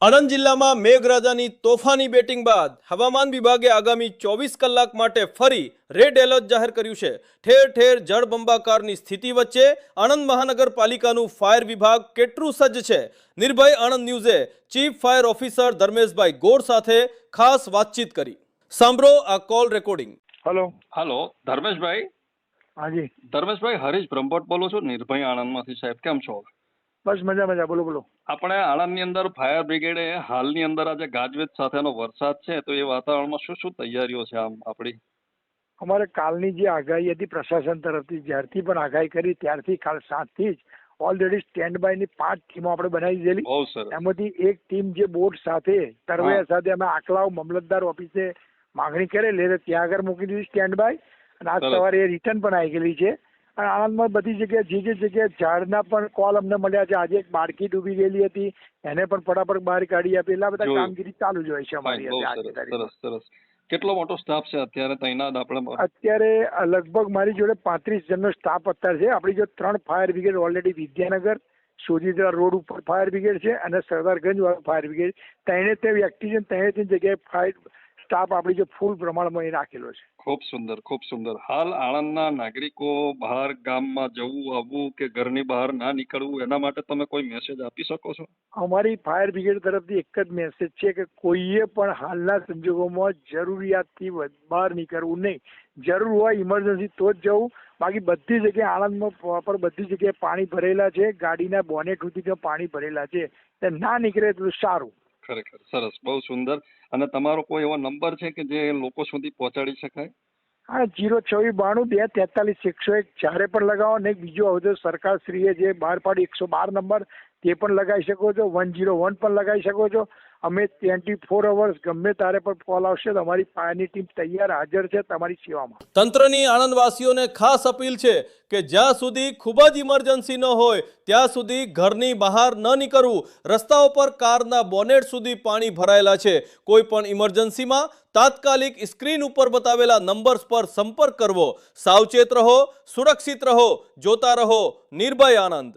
આણંદ જિલ્લામાં મેઘરાજાની તોફાની બેટિંગ બાદ હવામાન વિભાગે આગામી 24 કલાક માટે ફરી રેડ એલર્ટ જાહેર કર્યું છે। ઠેર ઠેર જળબંબાકારની સ્થિતિ વચ્ચે આણંદ મહાનગરપાલિકાનું ફાયર વિભાગ કેટલું સજ્જ છે? નિર્ભય Anand ન્યૂઝે chief fire officer Dharmeshbhai ગોર સાથે ખાસ વાતચીત કરી। સાંભળો આ કોલ રેકોર્ડિંગ। હેલો ધર્મેશભાઈ। હાજી ધર્મેશભાઈ હરીશ બ્રહ્મભટ્ટ બોલું છું નિર્ભય આણંદમાંથી। સાહેબ કેમ છો? બસ મજા બોલો બોલો। આપણે આણંદની અંદર ફાયર બ્રિગેડે હાલની અંદર આજે ગાજવીજ સાથેનો વરસાદ છે તો એ વાતાવરણમાં શું શું તૈયારીઓ છે આમ આપણી? અમારે કાલની જે આગાહી હતી પ્રશાસન તરફથી જ્યારથી પણ આગાહી કરી ત્યારથી કાલ 7 થી જ ઓલરેડી સ્ટેન્ડ બાય ની 5 ટીમો આપણે બનાવી દીધેલી। બહુ સરસ। એમાંથી એક ટીમ જે બોટ સાથે તરવૈયા સાથે અમે આકલાવ મામલતદાર ઓફિસે માંગણી કરેલી એટલે ત્યાં આગળ મૂકી દીધી સ્ટેન્ડ બાય, અને આજ સવારે એ રિટર્ન પણ આવી ગયેલી છે। અને આણંદમાં બધી જગ્યાએ જે જગ્યાએ ઝાડના પણ કોલ અમને મળ્યા છે। આજે એક બાળકી ડૂબી ગયેલી હતી એને પણ ફટાફટ બહાર કાઢી આપી। એટલે આ બધા કામગીરી ચાલુ જ હોય છે અમારી। સરસ સરસ। કેટલો મોટો સ્ટાફ છે અત્યારે તૈનાત આપણે? અત્યારે લગભગ મારી જોડે 35 જણનો સ્ટાફ અત્યારે છે। આપણી જો 3 fire brigade already Vidyanagar Sojitra road ઉપર ફાયર બ્રિગેડ છે અને સરદારગંજ વાળું ફાયર બ્રિગેડ, ત્રણે તે વ્યક્તિ છે, ત્રણે જગ્યાએ ફાયર સ્ટાફ આપણી જો ફૂલ પ્રમાણમાં એ રાખેલો છે। ખૂબ સુંદર ખૂબ સુંદર। હાલ આણંદના નાગરિકો બહાર ગામમાં જવું આવવું કે ઘરની બહાર ના નીકળવું એના માટે તમે કોઈ મેસેજ આપી શકો છો? અમારી ફાયર બ્રિગેડ તરફથી એક જ મેસેજ છે કે કોઈએ પણ હાલના સંજોગોમાં જરૂરિયાતથી બહાર નીકળવું નહીં। જરૂર હોય ઇમરજન્સી તો જ જવું, બાકી બધી જગ્યાએ આણંદમાં પ્રોપર બધી જગ્યાએ પાણી ભરેલા છે, ગાડીના બોનેટ સુધી પાણી ભરેલા છે, એટલે ના નીકળે એટલું સારું। ખરેખર સરસ, બહુ સુંદર। અને તમારો કોઈ એવો નંબર છે કે જે લોકો સુધી પહોંચાડી શકાય? હા, 02492 243 101 જ્યારે પણ લગાવો ને બીજો હવે તો સરકારશ્રીએ જે બહાર પાડી 112 નંબર તે પણ લગાવી શકો છો, 101 પણ લગાવી શકો છો। અમે 24 અવર્સ ગમે ત્યારે પણ કોલ આવશે તો અમારી ફાયરની ટીમ તૈયાર હાજર છે તમારી સેવામાં। તંત્રની આણંદવાસીઓને ખાસ અપીલ છે કે જ્યાં સુધી ખૂબ જ ઇમરજન્સી ન હોય ત્યાં સુધી ઘરની બહાર ન નીકળવું। રસ્તાઓ પર કારના બોનેટ સુધી પાણી ભરાયેલા છે। કોઈ પણ ઇમરજન્સીમાં તાત્કાલિક સ્ક્રીન ઉપર બતાવેલા નંબર્સ પર સંપર્ક કરવો। સાવચેત રહો, સુરક્ષિત રહો, જોતા રહો નિર્ભય આણંદ।